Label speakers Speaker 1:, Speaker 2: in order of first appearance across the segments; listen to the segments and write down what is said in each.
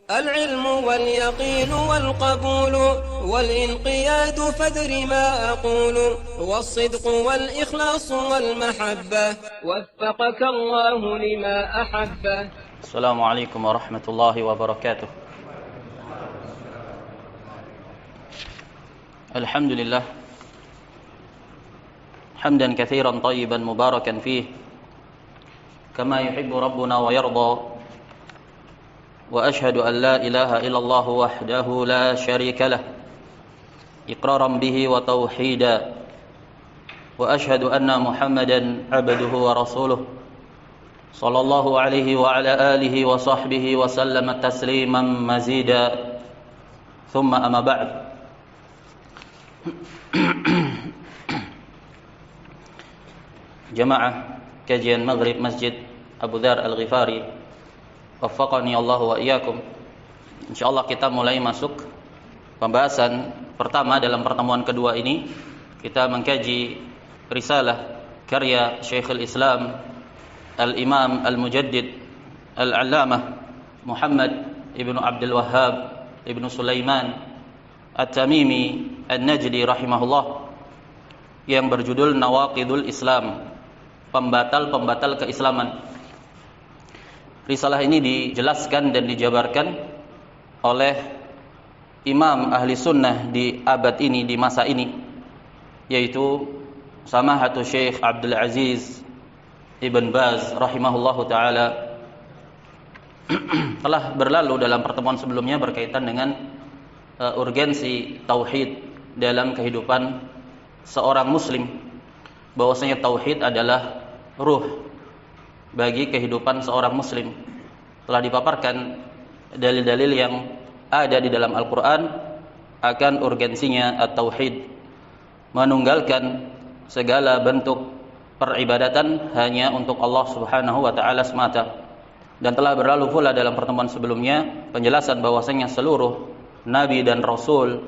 Speaker 1: العلم واليقين والقبول والانقياد فادر ما أقول والصدق والإخلاص والمحبة وفقك الله لما أحبه.
Speaker 2: السلام عليكم ورحمة الله وبركاته. الحمد لله حمدا كثيرا طيبا مباركا فيه كما يحب ربنا ويرضى، وأشهد أن لا إله إلا الله وحده لا شريك له إقرارا به وتوحيدا، وأشهد أن محمدا عبده ورسوله صلى الله عليه وعلى آله وصحبه وسلم تسليما مزيدا، ثم أما بعد. Jamaah kajian Maghrib Masjid Abu Dzar Al-Ghifari, waffaqani Allah wa iyyakum. Insyaallah kita mulai masuk pembahasan pertama dalam pertemuan kedua ini. Kita mengkaji risalah karya Syekhul Islam Al-Imam Al-Mujaddid Al-Allamah Muhammad Ibnu Abdul Wahhab Ibnu Sulaiman At-Tamimi An-Najdi rahimahullah, yang berjudul Nawaqidul Islam, pembatal-pembatal keislaman. Risalah ini dijelaskan dan dijabarkan oleh imam ahli sunnah di abad ini, di masa ini, yaitu Samahatu Syekh Abdul Aziz Ibn Baz rahimahullahu ta'ala. Telah berlalu dalam pertemuan sebelumnya berkaitan dengan urgensi tauhid dalam kehidupan seorang muslim, bahwasanya tauhid adalah ruh bagi kehidupan seorang muslim. Telah dipaparkan dalil-dalil yang ada di dalam Al-Quran akan urgensinya at-tauhid, menunggalkan segala bentuk peribadatan hanya untuk Allah Subhanahu wa ta'ala semata. Dan telah berlalu pula dalam pertemuan sebelumnya penjelasan bahwasanya seluruh nabi dan rasul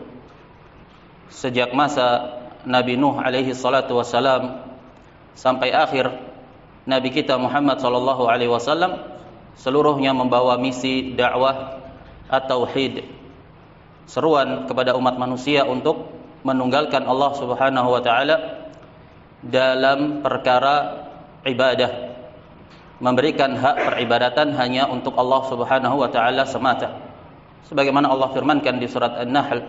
Speaker 2: sejak masa Nabi Nuh alaihi salatu wassalam sampai akhir Nabi kita Muhammad sallallahu alaihi wasallam, seluruhnya membawa misi dakwah at-tauhid, seruan kepada umat manusia untuk menunggalkan Allah Subhanahu wa taala dalam perkara ibadah, memberikan hak peribadatan hanya untuk Allah Subhanahu wa taala semata. Sebagaimana Allah firmankan di surat An-Nahl,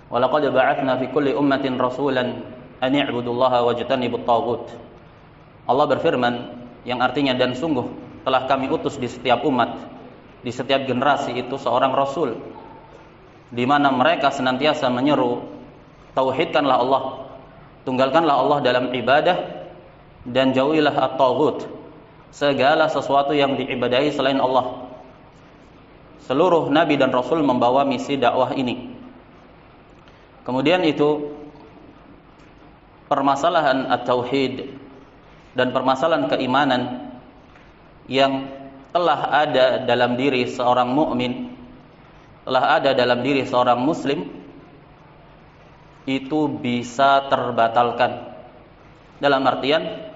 Speaker 2: "Walaqad ba'atsna fi kulli ummatin rasulan an i'budullaha wajtanibut taghut." Allah berfirman yang artinya, dan sungguh telah kami utus di setiap umat, di setiap generasi itu seorang rasul, di mana mereka senantiasa menyeru, tauhidkanlah Allah, tunggalkanlah Allah dalam ibadah, dan jauhilah at-taghut, segala sesuatu yang diibadahi selain Allah. Seluruh nabi dan rasul membawa misi dakwah ini. Kemudian itu permasalahan at-tauhid dan permasalahan keimanan yang telah ada dalam diri seorang mukmin, telah ada dalam diri seorang muslim, itu bisa terbatalkan. Dalam artian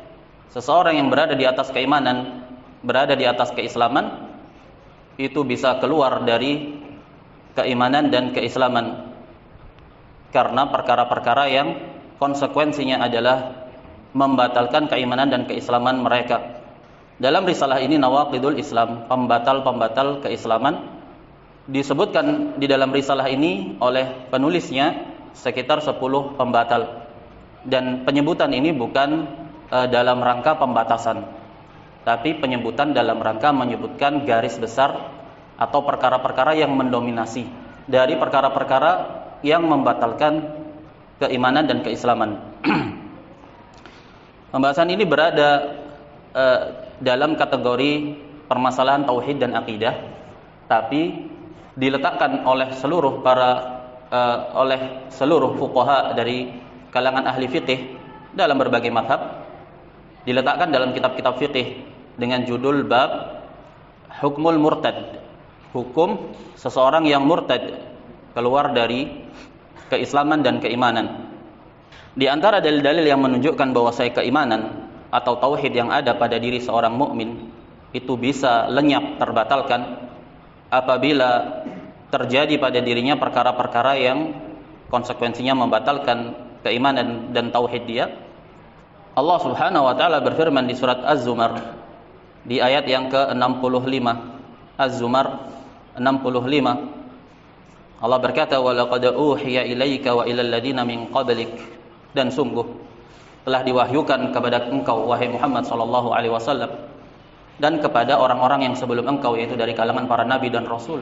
Speaker 2: seseorang yang berada di atas keimanan, berada di atas keislaman, itu bisa keluar dari keimanan dan keislaman karena perkara-perkara yang konsekuensinya adalah membatalkan keimanan dan keislaman mereka. Dalam risalah ini Nawaqidul Islam, pembatal-pembatal keislaman, disebutkan di dalam risalah ini oleh penulisnya sekitar 10 pembatal. Dan penyebutan ini bukan dalam rangka pembatasan, tapi penyebutan dalam rangka menyebutkan garis besar atau perkara-perkara yang mendominasi dari perkara-perkara yang membatalkan keimanan dan keislaman. Pembahasan ini berada dalam kategori permasalahan tauhid dan akidah, tapi diletakkan oleh seluruh fuqaha dari kalangan ahli fiqih dalam berbagai mazhab, diletakkan dalam kitab-kitab fiqih dengan judul bab hukmul murtad, hukum seseorang yang murtad, keluar dari keislaman dan keimanan. Di antara dalil-dalil yang menunjukkan bahwasanya keimanan atau tauhid yang ada pada diri seorang mukmin itu bisa lenyap, terbatalkan apabila terjadi pada dirinya perkara-perkara yang konsekuensinya membatalkan keimanan dan tauhid dia. Allah Subhanahu wa taala berfirman di surat Az-Zumar di ayat yang ke-65. Az-Zumar 65. Allah berkata, "Wa laqad uhiya ilaika wa ilal ladina min qablik." Dan sungguh telah diwahyukan kepada engkau wahai Muhammad sallallahu alaihi wasallam dan kepada orang-orang yang sebelum engkau, yaitu dari kalangan para nabi dan rasul.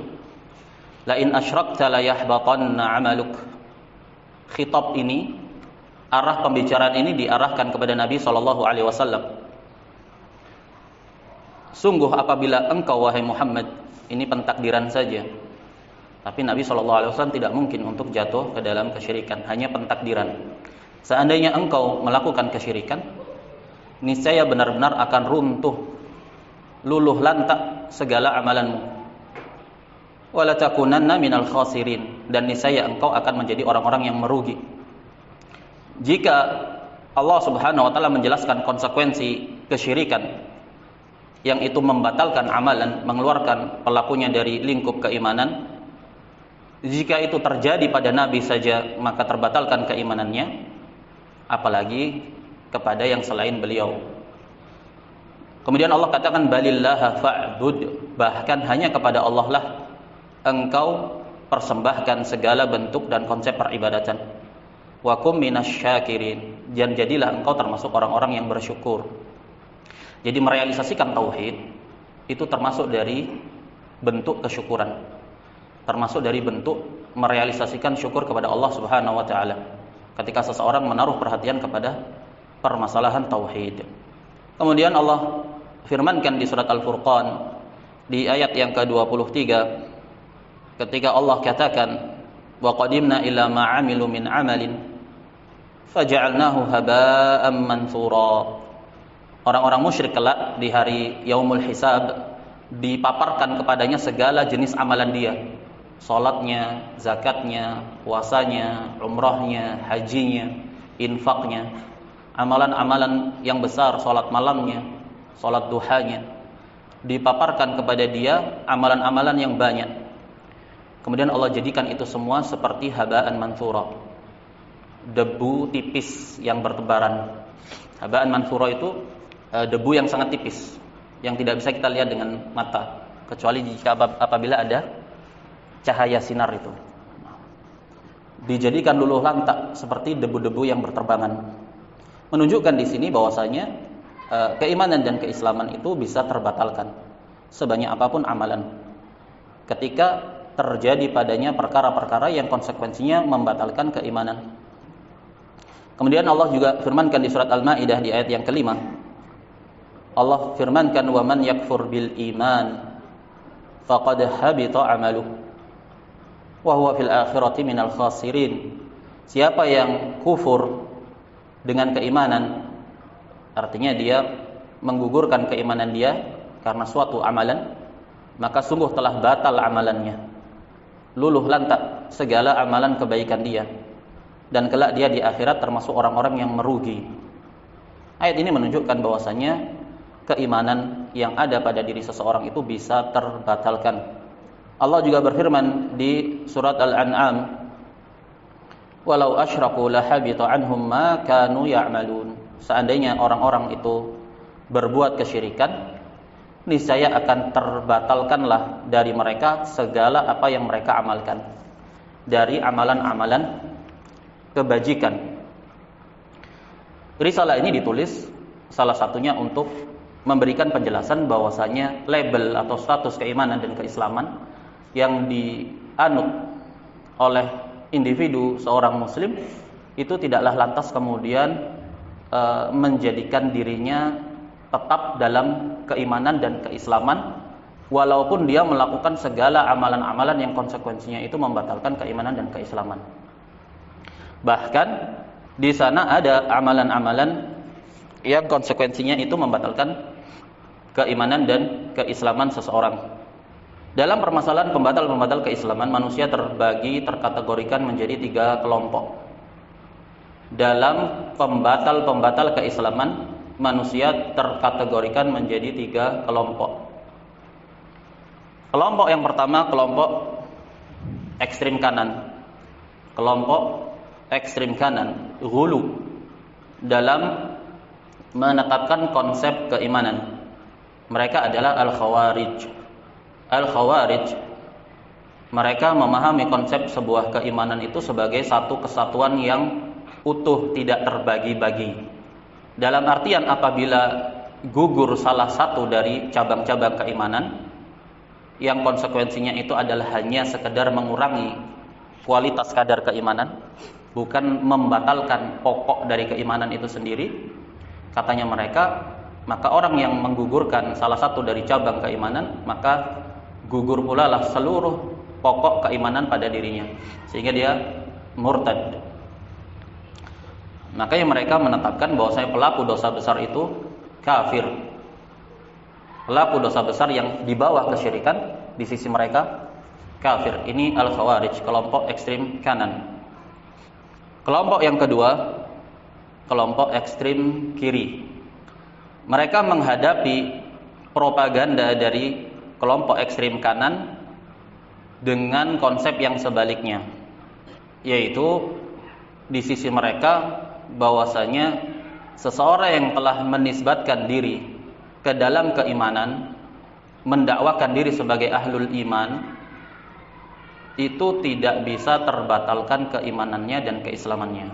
Speaker 2: La in asyrakta la yahbatanna 'amaluk. Khitab ini, arah pembicaraan ini diarahkan kepada Nabi sallallahu alaihi wasallam. Sungguh apabila engkau wahai Muhammad, ini pentakdiran saja. Tapi Nabi sallallahu alaihi wasallam tidak mungkin untuk jatuh ke dalam kesyirikan, hanya pentakdiran. Seandainya engkau melakukan kesyirikan, niscaya benar-benar akan runtuh, luluh lantak segala amalanmu. Wala takunanna minal khasirin, dan niscaya engkau akan menjadi orang-orang yang merugi. Jika Allah Subhanahu wa taala menjelaskan konsekuensi kesyirikan yang itu membatalkan amalan, mengeluarkan pelakunya dari lingkup keimanan, jika itu terjadi pada nabi saja maka terbatalkan keimanannya, apalagi kepada yang selain beliau. Kemudian Allah katakan, balillaha fa'bud, bahkan hanya kepada Allah lah engkau persembahkan segala bentuk dan konsep peribadatan. Wa kum minasyakirin, dan jadilah engkau termasuk orang-orang yang bersyukur. Jadi merealisasikan tauhid itu termasuk dari bentuk kesyukuran, termasuk dari bentuk merealisasikan syukur kepada Allah Subhanahu wa taala ketika seseorang menaruh perhatian kepada permasalahan tauhid. Kemudian Allah firmankan di surat Al-Furqan di ayat yang ke-23 ketika Allah katakan, wa qadimna ila ma 'amilu min 'amalin faja'alnahu haba'an mansura. Orang-orang musyrik kelak di hari yaumul hisab dipaparkan kepadanya segala jenis amalan dia, salatnya, zakatnya, puasanya, umrahnya, hajinya, infaknya, amalan-amalan yang besar, salat malamnya, salat duhanya, dipaparkan kepada dia amalan-amalan yang banyak. Kemudian Allah jadikan itu semua seperti haba'an mansura, debu tipis yang bertebaran. Haba'an mansura itu debu yang sangat tipis, yang tidak bisa kita lihat dengan mata, kecuali jika apabila ada cahaya sinar itu. Dijadikan luluh lantak seperti debu-debu yang berterbangan. Menunjukkan di sini bahwasanya keimanan dan keislaman itu bisa terbatalkan sebanyak apapun amalan ketika terjadi padanya perkara-perkara yang konsekuensinya membatalkan keimanan. Kemudian Allah juga firmankan di surat Al-Maidah di ayat yang kelima. Allah firmankan, wa man yakfur bil iman faqad habita 'amaluhu wa huwa fil akhirati minal khasirin. Siapa yang kufur dengan keimanan, artinya dia menggugurkan keimanan dia karena suatu amalan, maka sungguh telah batal amalannya, luluh lantak segala amalan kebaikan dia, dan kelak dia di akhirat termasuk orang-orang yang merugi. Ayat ini menunjukkan bahwasanya keimanan yang ada pada diri seseorang itu bisa terbatalkan. Allah juga berfirman di surat Al-An'am, walau asyraku lahabita anhum ma kanu ya'malun. Seandainya orang-orang itu berbuat kesyirikan, niscaya akan terbatalkanlah dari mereka segala apa yang mereka amalkan dari amalan-amalan kebajikan. Risalah ini ditulis salah satunya untuk memberikan penjelasan bahwasanya label atau status keimanan dan keislaman yang dianut oleh individu seorang muslim itu tidaklah lantas kemudian menjadikan dirinya tetap dalam keimanan dan keislaman, walaupun dia melakukan segala amalan-amalan yang konsekuensinya itu membatalkan keimanan dan keislaman. Bahkan di sana ada amalan-amalan yang konsekuensinya itu membatalkan keimanan dan keislaman seseorang. Dalam permasalahan pembatal-pembatal keislaman, manusia terkategorikan menjadi 3 kelompok. Dalam pembatal-pembatal keislaman, manusia terkategorikan menjadi 3 kelompok. Kelompok yang pertama, kelompok ekstrim kanan. Kelompok ekstrim kanan, ghulu dalam menetapkan konsep keimanan. Mereka adalah al-khawarij. Al-khawarij, mereka memahami konsep sebuah keimanan itu sebagai satu kesatuan yang utuh, tidak terbagi-bagi. Dalam artian apabila gugur salah satu dari cabang-cabang keimanan, yang konsekuensinya itu adalah hanya sekedar mengurangi kualitas kadar keimanan, bukan membatalkan pokok dari keimanan itu sendiri, katanya mereka, maka orang yang menggugurkan salah satu dari cabang keimanan, maka gugur pula lah seluruh pokok keimanan pada dirinya, sehingga dia murtad. Makanya mereka menetapkan bahwasanya pelaku dosa besar itu kafir. Pelaku dosa besar yang di bawah kesyirikan di sisi mereka kafir. Ini al-khawarij, kelompok ekstrim kanan. Kelompok yang kedua, kelompok ekstrim kiri. Mereka menghadapi propaganda dari kelompok ekstrim kanan dengan konsep yang sebaliknya, yaitu di sisi mereka bahwasanya seseorang yang telah menisbatkan diri ke dalam keimanan, mendakwakan diri sebagai ahlul iman, itu tidak bisa terbatalkan keimanannya dan keislamannya,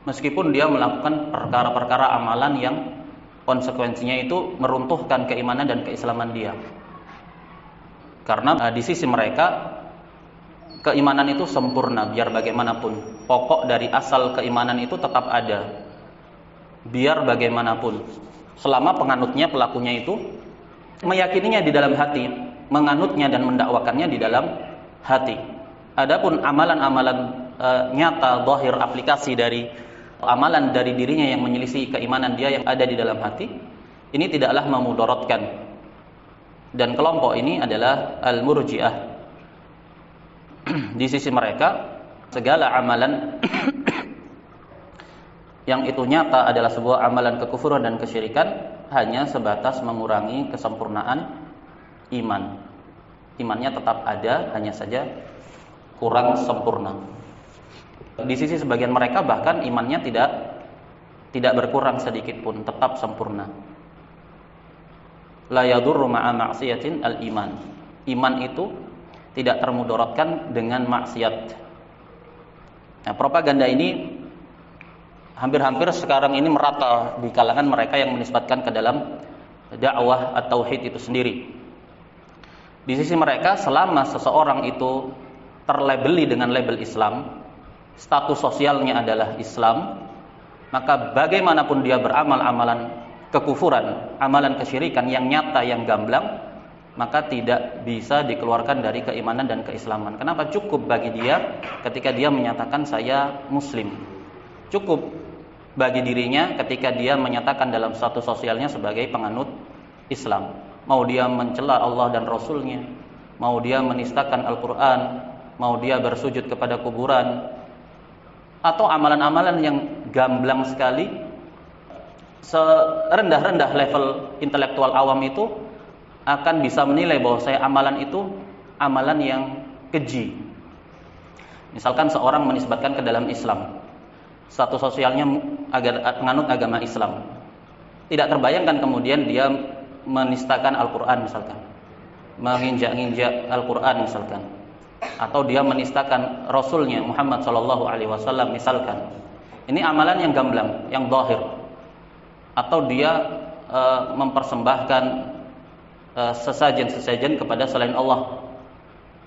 Speaker 2: meskipun dia melakukan perkara-perkara amalan yang konsekuensinya itu meruntuhkan keimanan dan keislaman dia. Karena di sisi mereka keimanan itu sempurna, biar bagaimanapun pokok dari asal keimanan itu tetap ada, biar bagaimanapun, selama penganutnya, pelakunya itu meyakininya di dalam hati, menganutnya dan mendakwakannya di dalam hati. Adapun amalan-amalan nyata, zahir, aplikasi dari amalan dari dirinya yang menyelisih keimanan dia yang ada di dalam hati, ini tidaklah memudaratkan. Dan kelompok ini adalah al-murji'ah. Di sisi mereka segala amalan yang itu nyata adalah sebuah amalan kekufuran dan kesyirikan hanya sebatas mengurangi kesempurnaan iman. Imannya tetap ada, hanya saja kurang sempurna. Di sisi sebagian mereka bahkan imannya tidak berkurang sedikit pun, tetap sempurna. La yadurru ma'a ma'siyatin al-iman. Iman itu tidak termudaratkan dengan maksiat. Nah, propaganda ini hampir-hampir sekarang ini merata di kalangan mereka yang menisbatkan ke dalam dakwah at-tauhid itu sendiri. Di sisi mereka, selama seseorang itu terlabeli dengan label Islam, status sosialnya adalah Islam, maka bagaimanapun dia beramal amalan kekufuran, amalan kesyirikan yang nyata, yang gamblang, maka tidak bisa dikeluarkan dari keimanan dan keislaman. Kenapa? Cukup bagi dia ketika dia menyatakan saya muslim. Cukup bagi dirinya ketika dia menyatakan dalam status sosialnya sebagai penganut Islam. Mau dia mencela Allah dan Rasulnya, mau dia menistakan Al-Quran, mau dia bersujud kepada kuburan, atau amalan-amalan yang gamblang sekali, serendah-rendah level intelektual awam itu akan bisa menilai bahwa saya amalan itu amalan yang keji. Misalkan seorang menisbatkan ke dalam Islam, status sosialnya menganut agama Islam, tidak terbayangkan kemudian dia menistakan Al-Quran misalkan, menginjak-injak Al-Quran misalkan, atau dia menistakan Rasulnya Muhammad SAW misalkan. Ini amalan yang gamblang, yang zahir. Atau dia mempersembahkan sesajen-sesajen kepada selain Allah,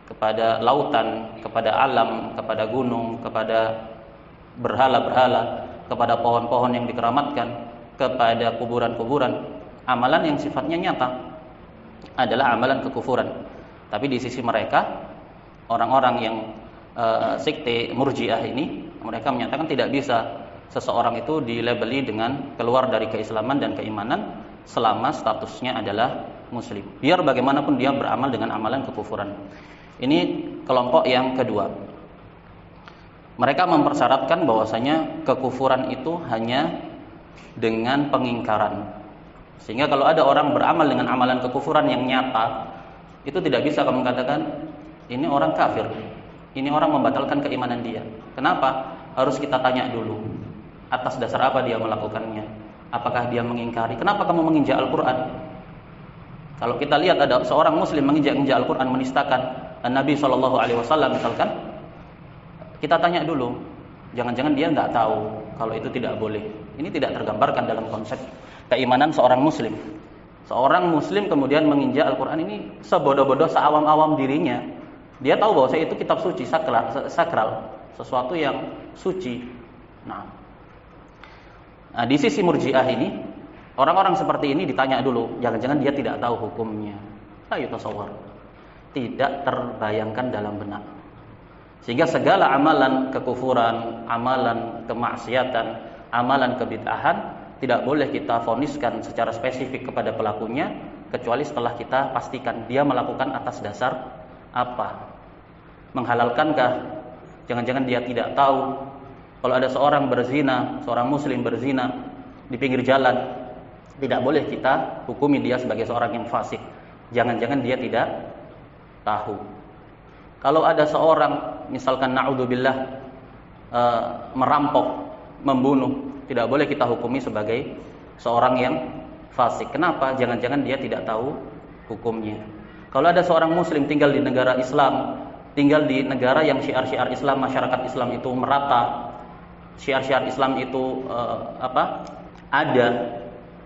Speaker 2: kepada lautan, kepada alam, kepada gunung, kepada berhala-berhala, kepada pohon-pohon yang dikeramatkan, kepada kuburan-kuburan. Amalan yang sifatnya nyata adalah amalan kekufuran. Tapi di sisi mereka, orang-orang yang sekte murji'ah ini, mereka menyatakan tidak bisa seseorang itu dilabeli dengan keluar dari keislaman dan keimanan selama statusnya adalah muslim, biar bagaimanapun dia beramal dengan amalan kekufuran. Ini kelompok yang kedua. Mereka mempersyaratkan bahwasanya kekufuran itu hanya dengan pengingkaran. Sehingga kalau ada orang beramal dengan amalan kekufuran yang nyata, itu tidak bisa kamu katakan ini orang kafir, ini orang membatalkan keimanan dia. Kenapa? Harus kita tanya dulu, atas dasar apa dia melakukannya? Apakah dia mengingkari? Kenapa kamu menginjak Al-Quran? Kalau kita lihat ada seorang muslim menginjak Al-Quran, menistakan Nabi SAW misalkan, kita tanya dulu, jangan-jangan dia nggak tahu kalau itu tidak boleh. Ini tidak tergambarkan dalam konsep keimanan seorang muslim. Seorang muslim kemudian menginjak Al-Quran ini sebodoh-bodoh, seawam-awam dirinya. Dia tahu bahwa itu kitab suci, sakral, sesuatu yang suci. Nah, di sisi Murji'ah ini, orang-orang seperti ini ditanya dulu, jangan-jangan dia tidak tahu hukumnya. Ayo tasawwur. Tidak terbayangkan dalam benak. Sehingga segala amalan kekufuran, amalan kemaksiatan, amalan kebid'ahan tidak boleh kita voniskan secara spesifik kepada pelakunya kecuali setelah kita pastikan dia melakukan atas dasar apa. Menghalalkankah? Jangan-jangan dia tidak tahu kalau ada seorang berzina, seorang muslim berzina di pinggir jalan, tidak boleh kita hukumi dia sebagai seorang yang fasik. Jangan-jangan dia tidak tahu. Kalau ada seorang misalkan na'udzubillah merampok, membunuh, tidak boleh kita hukumi sebagai seorang yang fasik. Kenapa? Jangan-jangan dia tidak tahu hukumnya. Kalau ada seorang muslim tinggal di negara Islam, tinggal di negara yang syiar-syiar Islam, masyarakat Islam itu merata, syiar-syiar Islam itu ada,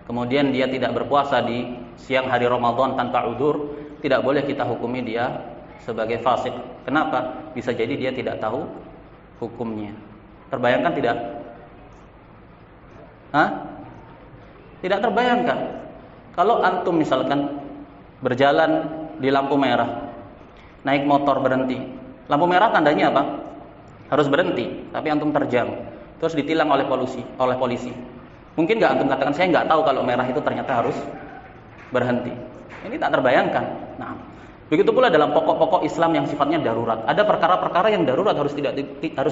Speaker 2: kemudian dia tidak berpuasa di siang hari Ramadan tanpa udzur, tidak boleh kita hukumi dia sebagai fasik. Kenapa? Bisa jadi dia tidak tahu hukumnya. Terbayangkan tidak? Tidak terbayangkan. Kalau antum misalkan berjalan di lampu merah, naik motor berhenti. Lampu merah tandanya apa? Harus berhenti, tapi antum terjang, terus ditilang oleh polisi. Mungkin nggak antum katakan, saya nggak tahu kalau merah itu ternyata harus berhenti. Ini tak terbayangkan. Nah, begitu pula dalam pokok-pokok Islam yang sifatnya darurat. Ada perkara-perkara yang darurat harus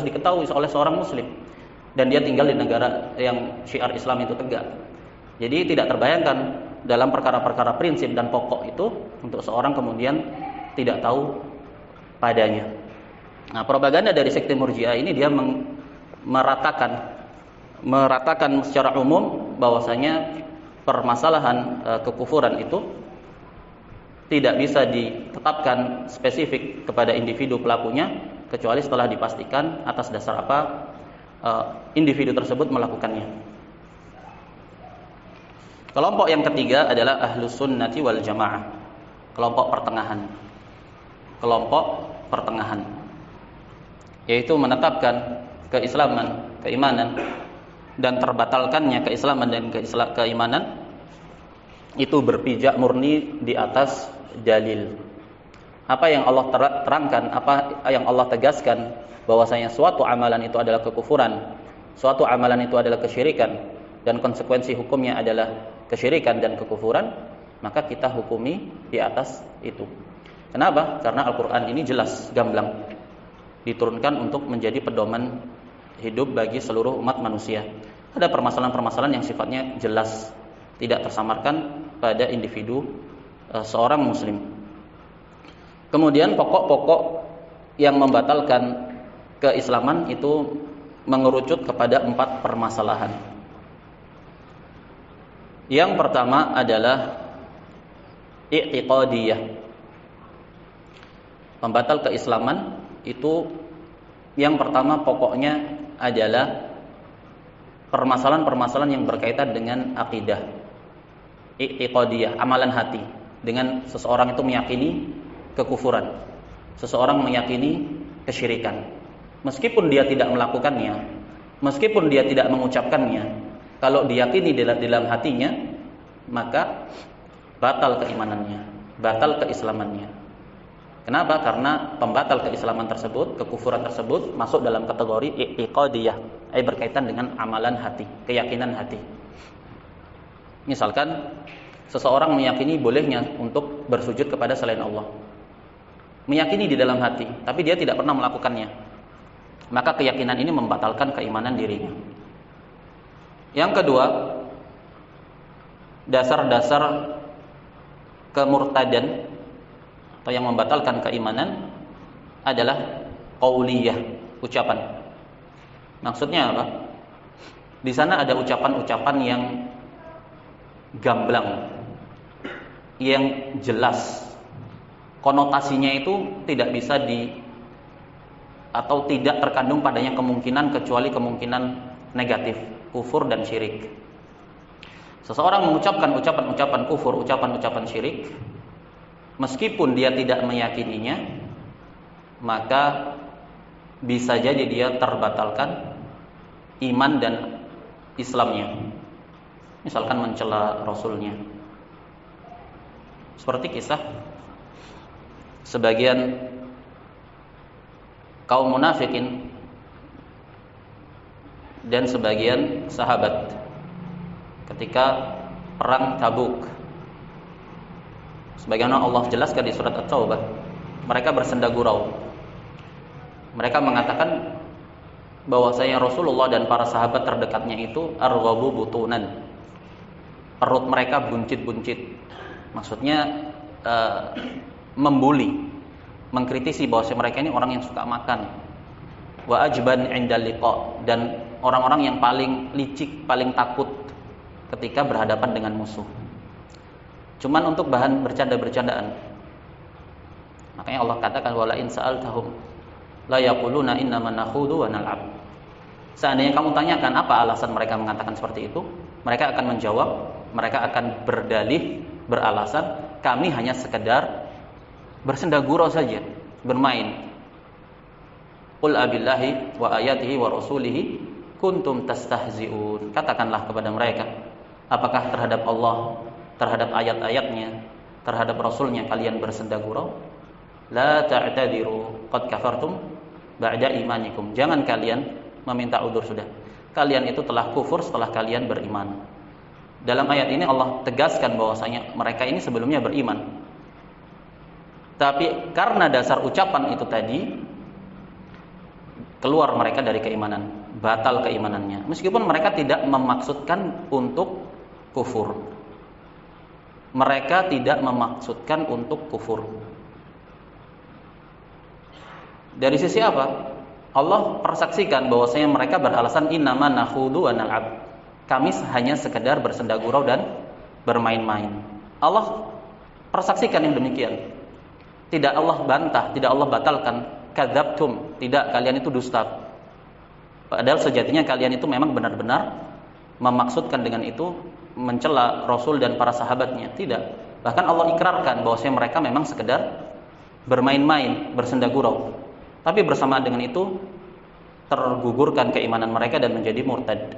Speaker 2: diketahui oleh seorang muslim. Dan dia tinggal di negara yang syiar Islam itu tegak. Jadi tidak terbayangkan dalam perkara-perkara prinsip dan pokok itu untuk seorang kemudian tidak tahu padanya. Nah, propaganda dari sekte Murji'ah ini dia meratakan secara umum bahwasanya permasalahan kekufuran itu tidak bisa ditetapkan spesifik kepada individu pelakunya kecuali setelah dipastikan atas dasar apa individu tersebut melakukannya. Kelompok yang ketiga adalah Ahlus Sunnati wal Jamaah. Kelompok pertengahan, yaitu menetapkan keislaman, keimanan, dan terbatalkannya keislaman dan keimanan itu berpijak murni di atas dalil. Apa yang Allah terangkan, apa yang Allah tegaskan, bahwasanya suatu amalan itu adalah kekufuran, suatu amalan itu adalah kesyirikan, dan konsekuensi hukumnya adalah kesyirikan dan kekufuran, maka kita hukumi di atas itu. Kenapa? Karena Al-Quran ini jelas, gamblang, diturunkan untuk menjadi pedoman hidup bagi seluruh umat manusia. Ada permasalahan-permasalahan yang sifatnya jelas, tidak tersamarkan pada individu seorang muslim. Kemudian pokok-pokok yang membatalkan keislaman itu mengerucut kepada 4 permasalahan. Yang pertama adalah i'tiqadiyah. Pembatal keislaman itu yang pertama pokoknya adalah permasalahan-permasalahan yang berkaitan dengan akidah. I'tiqadiyah, amalan hati. Dengan seseorang itu meyakini kekufuran, seseorang meyakini kesyirikan, meskipun dia tidak melakukannya, meskipun dia tidak mengucapkannya, kalau diyakini dalam hatinya, maka batal keimanannya, batal keislamannya. Kenapa? Karena pembatal keislaman tersebut, kekufuran tersebut masuk dalam kategori i'tiqadiyah, berkaitan dengan amalan hati, keyakinan hati. Misalkan seseorang meyakini bolehnya untuk bersujud kepada selain Allah, meyakini di dalam hati, tapi dia tidak pernah melakukannya, maka keyakinan ini membatalkan keimanan dirinya. Yang kedua, dasar-dasar kemurtadan atau yang membatalkan keimanan adalah qauliyah, ucapan. Maksudnya apa? Di sana ada ucapan-ucapan yang gamblang, yang jelas, konotasinya itu tidak bisa atau tidak terkandung padanya kemungkinan kecuali kemungkinan negatif, kufur dan syirik. Seseorang mengucapkan ucapan-ucapan kufur, ucapan-ucapan syirik, meskipun dia tidak meyakininya, maka bisa jadi dia terbatalkan iman dan Islamnya. Misalkan mencela Rasulnya. Seperti kisah sebagian kaum munafikin dan sebagian sahabat ketika perang Tabuk. Sebagaimana Allah jelaskan di surat At-Taubah, mereka bersenda gurau. Mereka mengatakan bahwasanya Rasulullah dan para sahabat terdekatnya itu arghabu butunan. Perut mereka buncit-buncit. Maksudnya membuli, mengkritisi bahwasanya mereka ini orang yang suka makan. Wa ajban 'indal liqa, dan orang-orang yang paling licik, paling takut ketika berhadapan dengan musuh. Cuman untuk bahan bercanda-bercandaan. Makanya Allah katakan wala in sa'altahum la yaquluna innama nakhudu wa nal'ab. Seandainya kamu tanyakan apa alasan mereka mengatakan seperti itu, mereka akan menjawab, mereka akan berdalih, beralasan, kami hanya sekedar bersenda gurau saja, bermain. Qul abillahi wa ayatihi wa rasulihi kuntum tastahzi'un. Katakanlah kepada mereka, apakah terhadap Allah, terhadap ayat-ayatnya, terhadap Rasulnya kalian bersenda gurau? La ta'tadiru qad kafartum ba'da imanikum. Jangan kalian meminta udzur sudah. Kalian itu telah kufur setelah kalian beriman. Dalam ayat ini Allah tegaskan bahwasanya mereka ini sebelumnya beriman. Tapi karena dasar ucapan itu tadi, keluar mereka dari keimanan, batal keimanannya. Meskipun mereka tidak memaksudkan untuk kufur. Mereka tidak memaksudkan untuk kufur. Dari sisi apa? Allah persaksikan bahwasanya mereka beralasan innama nakhudu wa nal'ab. Kami hanya sekedar bersenda gurau dan bermain-main. Allah persaksikan yang demikian. Tidak Allah bantah, tidak Allah batalkan. Kadzabtum, tidak, kalian itu dusta. Padahal sejatinya kalian itu memang benar-benar memaksudkan dengan itu mencela Rasul dan para sahabatnya. Tidak. Bahkan Allah ikrarkan bahwasanya mereka memang sekedar bermain-main, bersenda gurau. Tapi bersamaan dengan itu tergugurkan keimanan mereka dan menjadi murtad.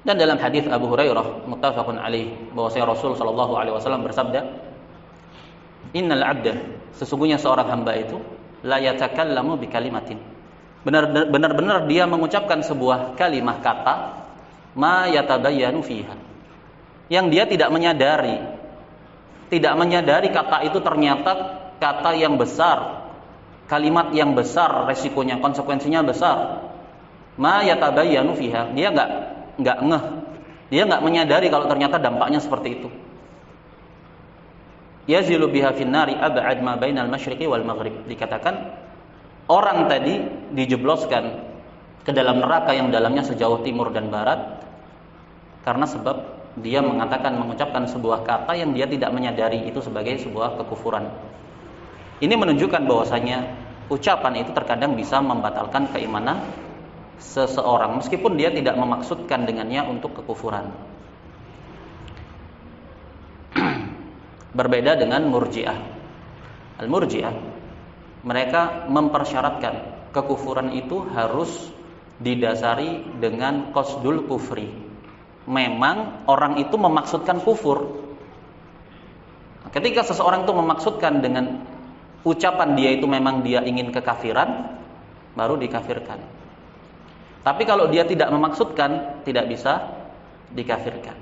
Speaker 2: Dan dalam hadis Abu Hurairah muttafaqun alaih bahwasanya Rasul sallallahu alaihi wasallam bersabda, "Innal 'abda, sesungguhnya seorang hamba itu la yatakallamu bi kalimatin." Benar-benar dia mengucapkan sebuah kalimat kata ma yatabayyanu fiha. Yang dia tidak menyadari kata itu ternyata kata yang besar, kalimat yang besar, resikonya, konsekuensinya besar. Ma yatabayyanu fiha, dia enggak ngeh. Dia enggak menyadari kalau ternyata dampaknya seperti itu. Yazilu biha finnari ab'ad ma bainal masyriqi wal maghrib. Dikatakan orang tadi dijebloskan ke dalam neraka yang dalamnya sejauh timur dan barat karena sebab dia mengucapkan sebuah kata yang dia tidak menyadari itu sebagai sebuah kekufuran. Ini menunjukkan bahwasanya ucapan itu terkadang bisa membatalkan keimanan seseorang meskipun dia tidak memaksudkan dengannya untuk kekufuran. Berbeda dengan Murji'ah. Al-Murji'ah, mereka mempersyaratkan kekufuran itu harus didasari dengan qasdul kufri. Memang orang itu memaksudkan kufur. Ketika seseorang itu memaksudkan dengan ucapan dia itu memang dia ingin kekafiran, baru dikafirkan. Tapi kalau dia tidak memaksudkan, tidak bisa dikafirkan.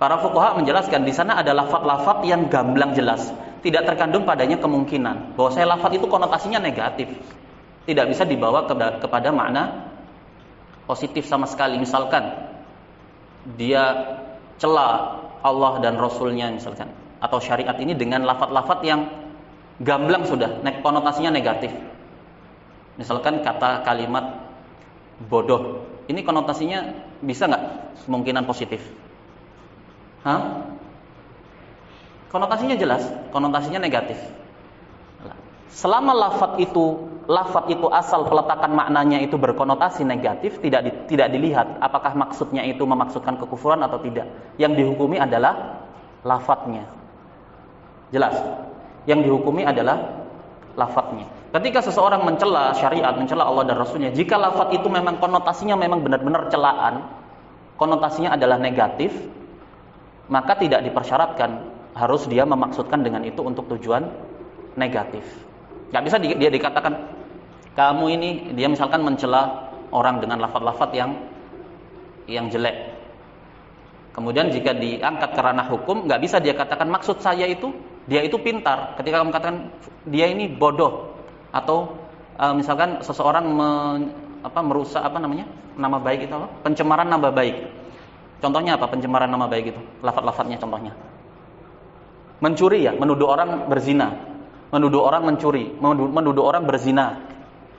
Speaker 2: Para fuqaha menjelaskan di sana ada lafaz-lafaz yang gamblang jelas, tidak terkandung padanya kemungkinan bahwa lafaz itu konotasinya negatif, tidak bisa dibawa kepada makna positif sama sekali. Misalkan dia cela Allah dan Rasulnya misalkan, atau syariat ini dengan lafaz-lafaz yang gamblang sudah, konotasinya negatif. Misalkan kata kalimat bodoh, ini konotasinya bisa nggak kemungkinan positif? Konotasinya jelas, konotasinya negatif. Selama lafaz itu asal peletakan maknanya itu berkonotasi negatif, tidak dilihat apakah maksudnya itu memaksudkan kekufuran atau tidak. Yang dihukumi adalah lafaznya. Jelas. Yang dihukumi adalah lafaznya. Ketika seseorang mencela syariat, mencela Allah dan Rasulnya, jika lafaz itu memang konotasinya memang benar-benar celaan, konotasinya adalah negatif, maka tidak dipersyaratkan harus dia memaksudkan dengan itu untuk tujuan negatif. Gak bisa dia dikatakan kamu ini, dia misalkan mencela orang dengan lafaz-lafaz yang jelek. Kemudian jika diangkat ke ranah hukum, gak bisa dia katakan maksud saya itu dia itu pintar. Ketika kamu katakan dia ini bodoh, atau misalkan seseorang merusak nama baik itu apa? Pencemaran nama baik. Contohnya apa pencemaran nama baik itu? Lafaz-lafaznya contohnya. Mencuri ya, menuduh orang berzina. Menuduh orang mencuri, menuduh orang berzina.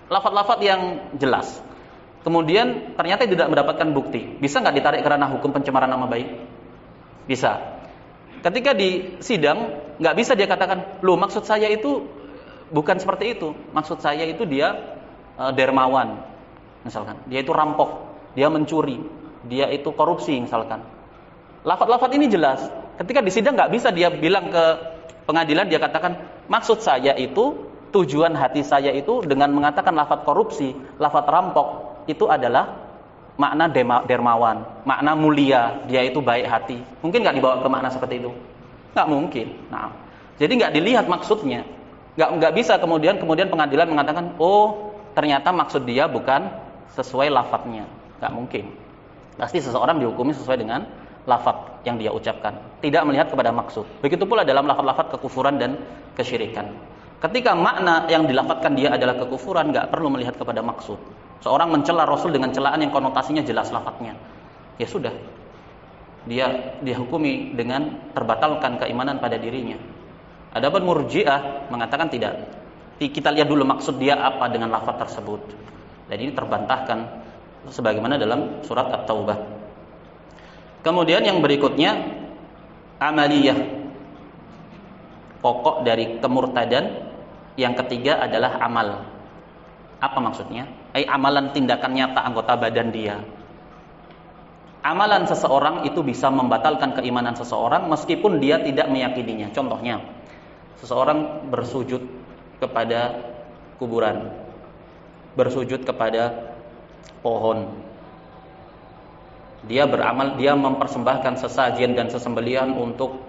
Speaker 2: Lafaz-lafaz yang jelas. Kemudian ternyata tidak mendapatkan bukti. Bisa nggak ditarik ke ranah hukum pencemaran nama baik? Bisa. Ketika di sidang, nggak bisa dia katakan, loh maksud saya itu bukan seperti itu. Maksud saya itu dia dermawan, misalkan. Dia itu rampok, dia mencuri, dia itu korupsi, misalkan. Lafaz-lafaz ini jelas. Ketika di sidang nggak bisa dia bilang ke pengadilan, dia katakan maksud saya itu, tujuan hati saya itu dengan mengatakan lafaz korupsi, lafaz rampok itu adalah makna dermawan, makna mulia, dia itu baik hati. Mungkin nggak dibawa ke makna seperti itu? Nggak mungkin. Nah, jadi nggak dilihat maksudnya. Nggak bisa kemudian pengadilan mengatakan, oh ternyata maksud dia bukan sesuai lafaznya. Nggak mungkin. Pasti seseorang dihukumi sesuai dengan lafaz yang dia ucapkan, tidak melihat kepada maksud. Begitu pula dalam lafaz-lafaz kekufuran dan kesyirikan. Ketika makna yang dilafazkan dia adalah kekufuran, nggak perlu melihat kepada maksud. Seorang mencela Rasul dengan celaan yang konotasinya jelas lafaznya, ya sudah, dia dihukumi dengan terbatalkan keimanan pada dirinya. Adapun Murji'ah mengatakan tidak. Kita lihat dulu maksud dia apa dengan lafaz tersebut. Dan ini terbantahkan sebagaimana dalam surat At-Taubah. Kemudian yang berikutnya amaliyah, pokok dari kemurtadan. Yang ketiga adalah amal. Apa maksudnya? Amalan tindakan nyata anggota badan dia. Amalan seseorang itu bisa membatalkan keimanan seseorang meskipun dia tidak meyakininya. Contohnya, seseorang bersujud kepada kuburan, bersujud kepada pohon. Dia beramal, dia mempersembahkan sesajian dan sesembelihan untuk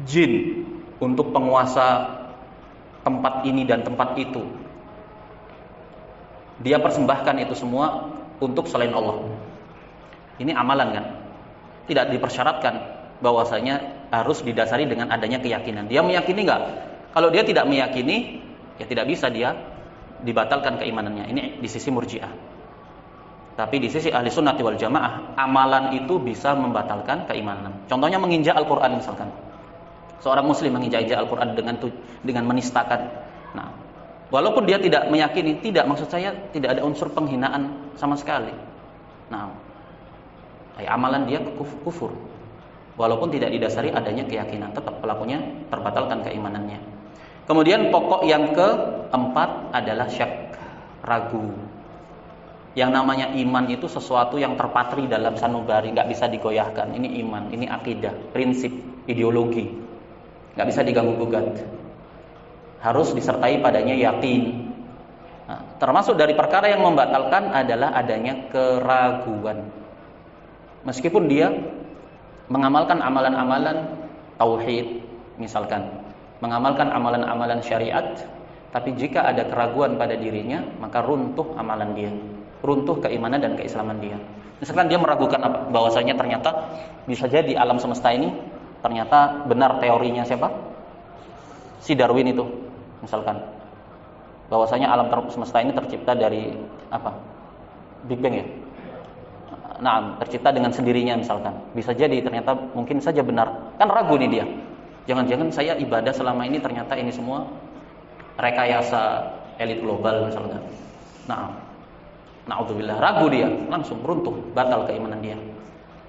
Speaker 2: jin, untuk penguasa tempat ini dan tempat itu. Dia persembahkan itu semua untuk selain Allah. Ini amalan kan? Tidak dipersyaratkan bahwasanya harus didasari dengan adanya keyakinan. Dia meyakini enggak? Kalau dia tidak meyakini, ya tidak bisa dia dibatalkan keimanannya. Ini di sisi Murji'ah. Tapi di sisi ahli sunnati wal jamaah, amalan itu bisa membatalkan keimanan. Contohnya menginjak Al-Quran misalkan. Seorang muslim menginjak Al-Quran dengan menistakan. Nah, walaupun dia tidak meyakini, tidak, maksud saya tidak ada unsur penghinaan sama sekali. Nah, amalan dia kufur. Walaupun tidak didasari adanya keyakinan, tetap pelakunya terbatalkan keimanannya. Kemudian pokok yang keempat adalah syak, ragu. Yang namanya iman itu sesuatu yang terpatri dalam sanubari, nggak bisa digoyahkan. Ini iman, ini akidah, prinsip, ideologi, nggak bisa diganggu gugat. Harus disertai padanya yakin. Nah, termasuk dari perkara yang membatalkan adalah adanya keraguan. Meskipun dia mengamalkan amalan-amalan tauhid, misalkan mengamalkan amalan-amalan syariat, tapi jika ada keraguan pada dirinya, maka runtuh amalan dia, runtuh keimanan dan keislaman dia. Misalkan dia meragukan bahwasanya ternyata bisa jadi alam semesta ini ternyata benar teorinya siapa? Si Darwin itu, misalkan bahwasanya alam semesta ini tercipta dari apa? Big Bang ya? Nah, tercipta dengan sendirinya misalkan. Bisa jadi ternyata mungkin saja benar. Kan ragu nih dia. Jangan-jangan saya ibadah selama ini ternyata ini semua rekayasa elit global misalnya. Nah, na'udzubillah, ragu dia, langsung runtuh, batal keimanan dia.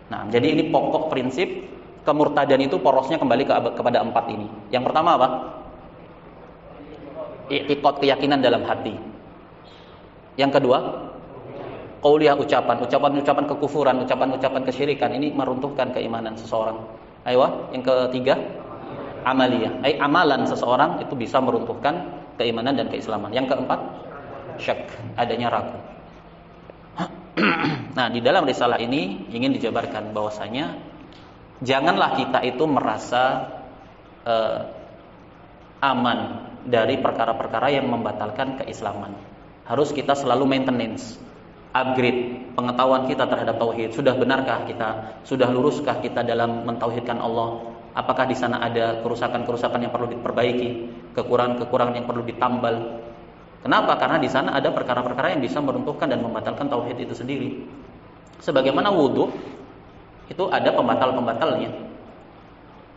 Speaker 2: Nah, jadi ini pokok prinsip kemurtadan itu porosnya kembali kepada 4 ini. Yang pertama apa? I'tiqad, keyakinan dalam hati. Yang kedua, qauliyah, ucapan-ucapan kekufuran, ucapan-ucapan kesyirikan, ini meruntuhkan keimanan seseorang. Ayo, yang ketiga, amaliyah. Amalan seseorang itu bisa meruntuhkan keimanan dan keislaman. Yang keempat, syak, adanya ragu. Nah, di dalam risalah ini ingin dijabarkan bahwasanya janganlah kita itu merasa aman dari perkara-perkara yang membatalkan keislaman. Harus kita selalu maintenance, upgrade pengetahuan kita terhadap tauhid. Sudah benarkah kita? Sudah luruskah kita dalam mentauhidkan Allah? Apakah di sana ada kerusakan-kerusakan yang perlu diperbaiki, kekurangan-kekurangan yang perlu ditambal? Kenapa? Karena di sana ada perkara-perkara yang bisa meruntuhkan dan membatalkan tauhid itu sendiri. Sebagaimana wudu itu ada pembatal-pembatalnya.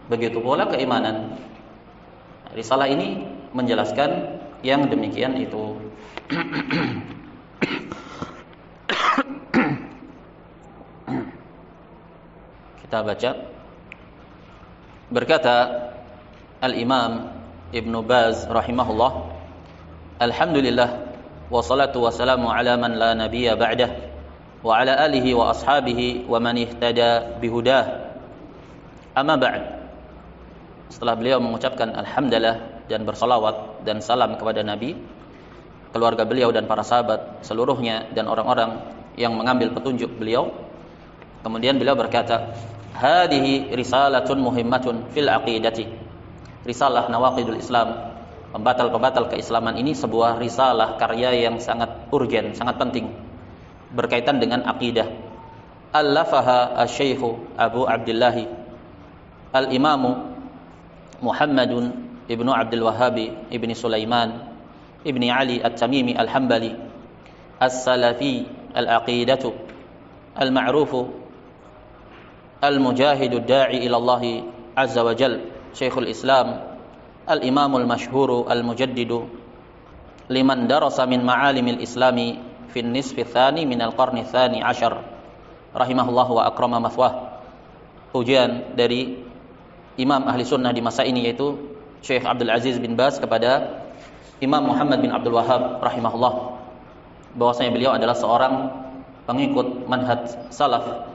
Speaker 2: Begitu pula keimanan. Risalah ini menjelaskan yang demikian itu. Kita baca. Berkata Al-Imam Ibnu Baz rahimahullah, alhamdulillah wassalatu wassalamu ala man la nabiyya ba'dah wa ala alihi wa ashabihi wa man ihtada bihudah. Amma ba'd. Setelah beliau mengucapkan alhamdulillah dan bersalawat dan salam kepada Nabi, keluarga beliau dan para sahabat seluruhnya dan orang-orang yang mengambil petunjuk beliau, kemudian beliau berkata, hadhihi risalatun muhimmatun fil aqidati. Risalah Nawaqidul Islam, pembatal-pembatal keislaman ini sebuah risalah karya yang sangat urgen, sangat penting berkaitan dengan akidah. Allafaha asy-Syaikh Abu Abdullah Al-Imamu Muhammadun Ibnu Abdul Wahhab Ibni Sulaiman Ibni Ali At-Tamimi Al-Hambali As-Salafi Al-Aqidatu Al-Ma'rufu Al-Mujahidu Da'i ila Allah Azza wa Jal, Syekhul Islam Al-Imamul Mashhuru Al-Mujaddidu liman darasa min ma'alimil Islami fin nisfi tsani min al-qarni tsani asyar rahimahullah wa akrama mathwah. Pujian dari Imam Ahli Sunnah di masa ini, yaitu Syekh Abdul Aziz bin Baz, kepada Imam Muhammad bin Abdul Wahhab rahimahullah, bahwasanya beliau adalah seorang pengikut manhaj salaf,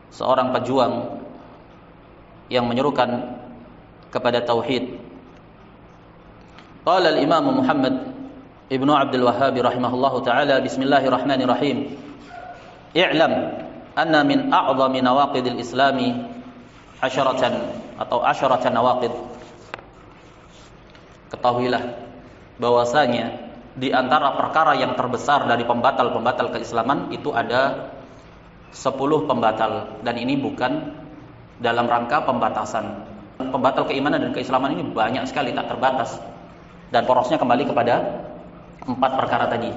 Speaker 2: seorang pejuang yang menyerukan kepada tauhid. Qala al-Imam Muhammad Ibnu Abdul Wahhab rahimahullahu taala, bismillahirrahmanirrahim, i'lam anna min a'zami nawaqidil islami asyaratan nawaqid. Ketahuilah bahwasanya di antara perkara yang terbesar dari pembatal-pembatal keislaman itu ada 10 pembatal, dan ini bukan dalam rangka pembatasan. Pembatal keimanan dan keislaman ini banyak sekali, tak terbatas, dan porosnya kembali kepada 4 perkara tadi,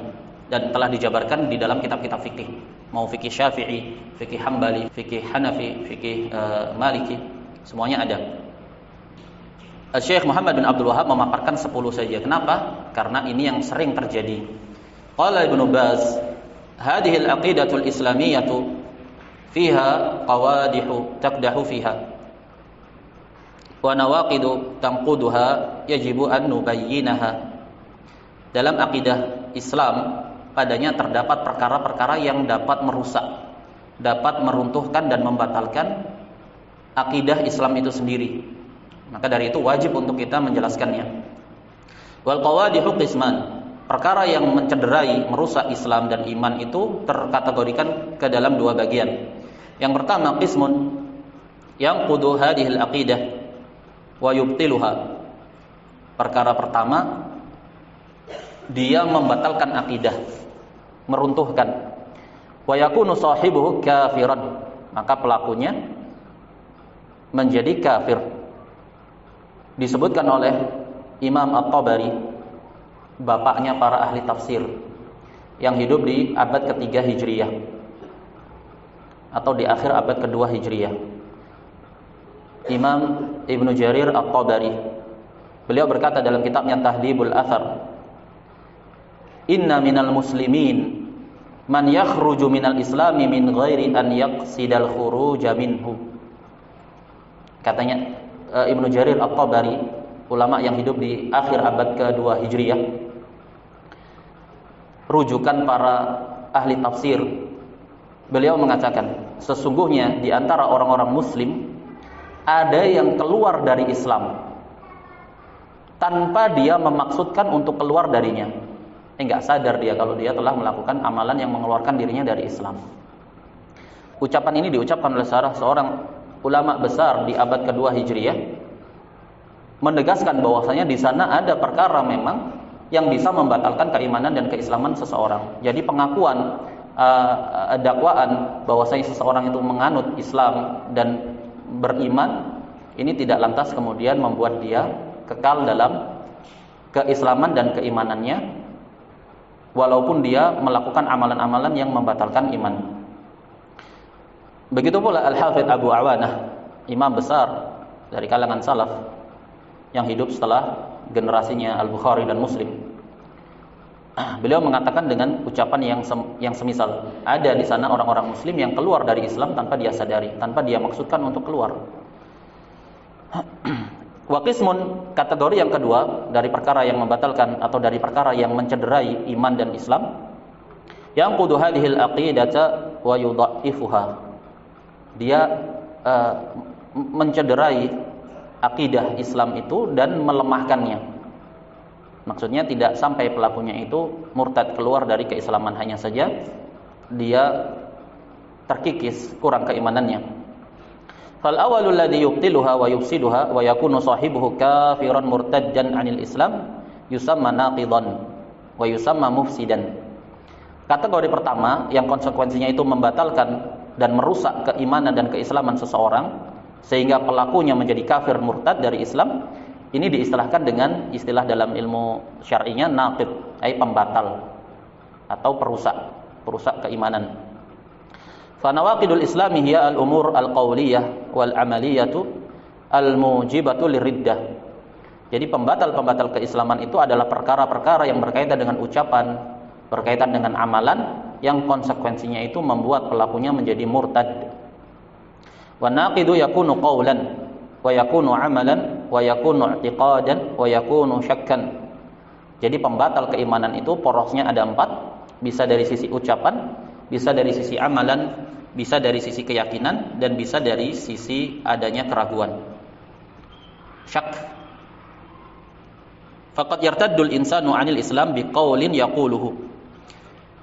Speaker 2: dan telah dijabarkan di dalam kitab-kitab fikih, mau fikih Syafi'i, fikih Hambali, fikih Hanafi, fikih Maliki, semuanya ada. Syekh Muhammad bin Abdul Wahhab memaparkan 10 saja. Kenapa? Karena ini yang sering terjadi. Qala Ibnu Baz, hadhihi al-aqidatul islamiyatu fiha qawadihu taqdahu fiha wa nawaqidu tanquduha yajibu an nubayyinaha. Dalam akidah Islam padanya terdapat perkara-perkara yang dapat merusak, dapat meruntuhkan dan membatalkan akidah Islam itu sendiri. Maka dari itu wajib untuk kita menjelaskannya. Wal qawadihu qisman, perkara yang mencederai, merusak Islam dan iman itu terkategorikan ke dalam 2 bagian. Yang pertama, qismun yang qudu hadhil aqidah wa yubtiluha. Perkara pertama, dia membatalkan akidah, meruntuhkan. Wa yakunu sahibuhu kafiran, maka pelakunya menjadi kafir. Disebutkan oleh Imam At-Tabari, bapaknya para ahli tafsir, yang hidup di abad ke-3 Hijriyah atau di akhir abad ke-2 Hijriyah. Imam Ibnu Jarir At-Tabari. Beliau berkata dalam kitabnya Tahdhibul Athar, "Inna minal muslimin man yakhruju minal islami min ghairi an yaqsidal khuruja minhu." Katanya Ibnu Jarir At-Tabari, ulama yang hidup di akhir abad ke-2 Hijriah, rujukan para ahli tafsir. Beliau mengatakan, sesungguhnya di antara orang-orang muslim ada yang keluar dari Islam tanpa dia memaksudkan untuk keluar darinya. Enggak sadar dia kalau dia telah melakukan amalan yang mengeluarkan dirinya dari Islam. Ucapan ini diucapkan oleh salah seorang ulama besar di abad kedua Hijriah, menegaskan bahwasanya di sana ada perkara memang yang bisa membatalkan keimanan dan keislaman seseorang. Jadi pengakuan dakwaan bahwasanya seseorang itu menganut Islam dan beriman, ini tidak lantas kemudian membuat dia kekal dalam keislaman dan keimanannya, walaupun dia melakukan amalan-amalan yang membatalkan iman. Begitu pula Al-Hafidh Abu Awanah, imam besar dari kalangan salaf yang hidup setelah generasinya Al-Bukhari dan Muslim. Beliau mengatakan dengan ucapan yang semisal, ada di sana orang-orang muslim yang keluar dari Islam tanpa dia sadari, tanpa dia maksudkan untuk keluar. Wa qismun, kategori yang kedua dari perkara yang membatalkan atau dari perkara yang mencederai iman dan Islam, yang qudu hadhil aqidata wa yudha'ifuha. Dia mencederai akidah Islam itu dan melemahkannya. Maksudnya tidak sampai pelakunya itu murtad, keluar dari keislaman, hanya saja dia terkikis, kurang keimanannya. Fal awwalul ladzi yubtiluha wa yufsiduha wa yakunu sahibuhu kafiran murtaddan 'anil Islam yusamma naqidan wa yusamma mufsidan. Kategori pertama yang konsekuensinya itu membatalkan dan merusak keimanan dan keislaman seseorang sehingga pelakunya menjadi kafir murtad dari Islam, ini diistilahkan dengan istilah dalam ilmu syar'inya naqid, ai pembatal atau perusak keimanan. Fa nawaqidul islami hiya al-umur al-qauliyah wal amaliyatu al-mujibatu liriddah. Jadi pembatal-pembatal keislaman itu adalah perkara-perkara yang berkaitan dengan ucapan, berkaitan dengan amalan yang konsekuensinya itu membuat pelakunya menjadi murtad. Wa naqidu yakunu qaulan wa yakunu amalan wa yakunu i'tiqadan wa yakunu syakkan. Jadi pembatal keimanan itu porosnya ada 4, bisa dari sisi ucapan, bisa dari sisi amalan, bisa dari sisi keyakinan, dan bisa dari sisi adanya keraguan. Syak. Faqad yartaddul insanu 'anil Islam biqaulin yaquluhu.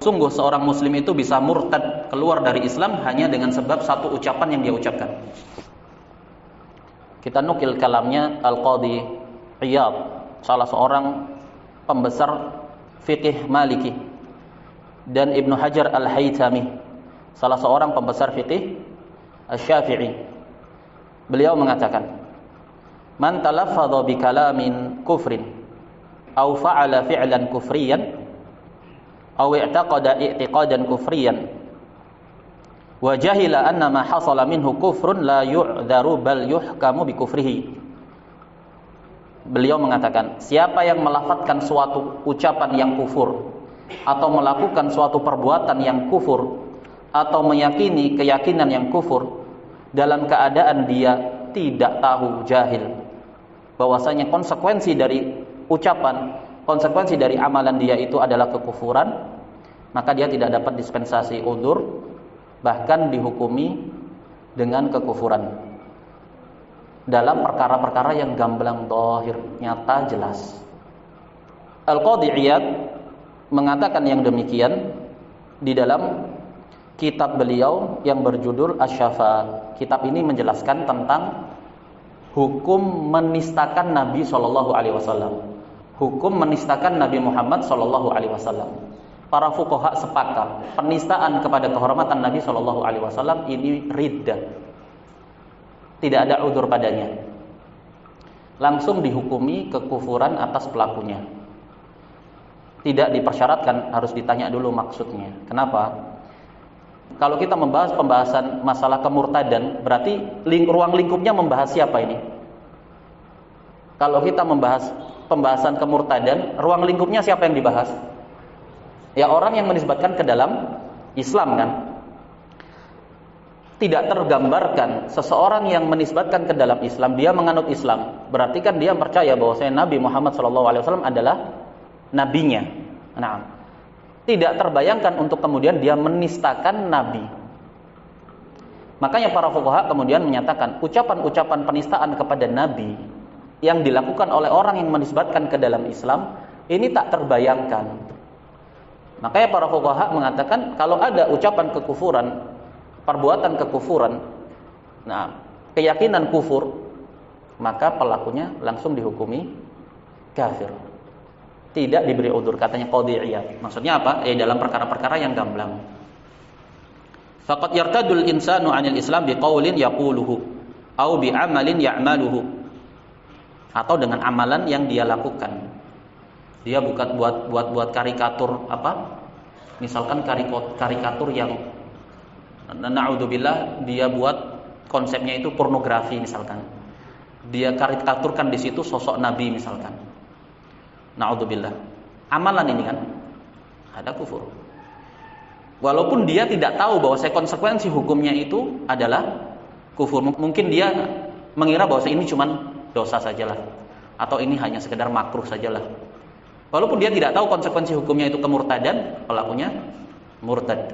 Speaker 2: Sungguh seorang muslim itu bisa murtad, keluar dari Islam hanya dengan sebab satu ucapan yang dia ucapkan. Kita nukil kalamnya Al-Qadhi Iyad, salah seorang pembesar fikih Maliki, dan Ibnu Hajar Al-Haytami, salah seorang pembesar fikih Asy-Syafi'i. Beliau mengatakan, "Man talaffadha bi kalamin kufrin aw fa'ala fi'lan kufriyan aw i'taqada i'tiqadan kufriyan wa jahila anna ma hasala minhu kufrun la yu'dharu bal yuhkamu bi kufrihi." Beliau mengatakan, siapa yang melafadzkan suatu ucapan yang kufur atau melakukan suatu perbuatan yang kufur atau meyakini keyakinan yang kufur dalam keadaan dia tidak tahu, jahil, bahwasanya konsekuensi dari ucapan, konsekuensi dari amalan dia itu adalah kekufuran, maka dia tidak dapat dispensasi udzur, bahkan dihukumi dengan kekufuran dalam perkara-perkara yang gamblang, dhahir, nyata, jelas. Al-Qadhi Iyad mengatakan yang demikian di dalam kitab beliau yang berjudul Asy-Syafa. Kitab ini menjelaskan tentang hukum menistakan Nabi SAW, hukum menistakan Nabi Muhammad SAW. Para fuqaha sepakat penistaan kepada kehormatan Nabi SAW ini riddah, tidak ada udzur padanya, langsung dihukumi kekufuran atas pelakunya. Tidak dipersyaratkan harus ditanya dulu maksudnya. Kenapa? Kalau kita membahas pembahasan masalah kemurtadan, berarti ruang lingkupnya membahas siapa ini? Kalau kita membahas pembahasan kemurtadan, ruang lingkupnya siapa yang dibahas? Ya orang yang menisbatkan ke dalam Islam kan. Tidak tergambarkan seseorang yang menisbatkan ke dalam Islam, dia menganut Islam, berarti kan dia percaya bahwasanya Nabi Muhammad SAW adalah nabinya. Nah, tidak terbayangkan untuk kemudian dia menistakan Nabi. Makanya para fuqaha kemudian menyatakan ucapan-ucapan penistaan kepada Nabi yang dilakukan oleh orang yang menisbatkan ke dalam Islam ini tak terbayangkan. Makanya para fuqaha mengatakan kalau ada ucapan kekufuran, perbuatan kekufuran, nah keyakinan kufur, maka pelakunya langsung dihukumi kafir. Tidak diberi udzur, katanya qadhi iyad. Maksudnya apa? Dalam perkara-perkara yang gamblang. Faqad yartadul insanu 'anil Islam biqaulin yaquluhu au bi'amalin ya'maluhu. Atau dengan amalan yang dia lakukan. Dia bukan buat karikatur apa? Misalkan karikatur yang na'udzubillah dia buat konsepnya itu pornografi misalkan. Dia karikaturkan di situ sosok Nabi misalkan. Na'udzubillah. Amalan ini kan ada kufur. Walaupun dia tidak tahu bahwa konsekuensi hukumnya itu adalah kufur. Mungkin dia mengira bahwa ini cuma dosa sajalah, atau ini hanya sekedar makruh sajalah. Walaupun dia tidak tahu konsekuensi hukumnya itu kemurtadan, pelakunya murtad.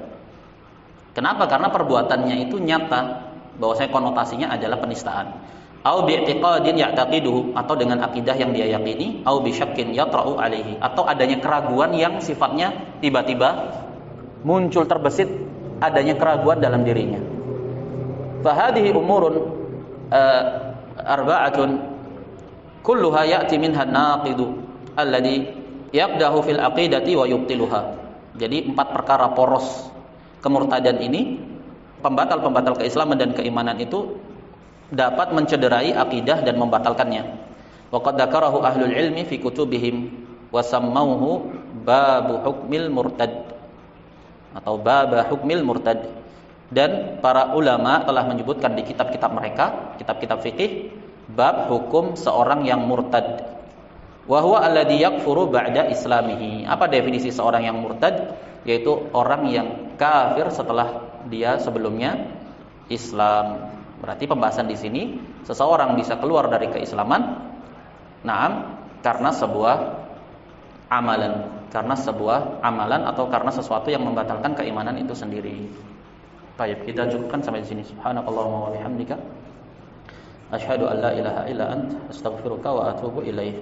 Speaker 2: Kenapa? Karena perbuatannya itu nyata bahwa konotasinya adalah penistaan. Au bi'tiqadin ya'taqiduhu, atau dengan akidah yang dia yakini, au bi syakkin yatra'u alaihi, atau adanya keraguan yang sifatnya tiba-tiba muncul terbesit adanya keraguan dalam dirinya. Fa hadhihi umurun arba'atun kulluha ya'ti minha an-naqidu alladhi yaqdahu fil aqidati wa yubtiluha. Jadi 4 perkara poros kemurtadan ini, pembatal-pembatal keislaman dan keimanan itu dapat mencederai akidah dan membatalkannya. Wa qad dzakarahu ahlul ilmi fi kutubihim wa sammauhu babu hukmil murtad atau baba hukmil murtad. Dan para ulama telah menyebutkan di kitab-kitab mereka, kitab-kitab fikih, bab hukum seorang yang murtad. Wa huwa alladhi yakfuru ba'da islamihi. Apa definisi seorang yang murtad? Yaitu orang yang kafir setelah dia sebelumnya Islam. Berarti pembahasan di sini seseorang bisa keluar dari keislaman, karena sebuah amalan atau karena sesuatu yang membatalkan keimanan itu sendiri. Baik, kita cukupkan sampai di sini. Subhanakallahumma wa bihamdika asyhadu an la ilaha illa anta astaghfiruka wa atubu ilaik.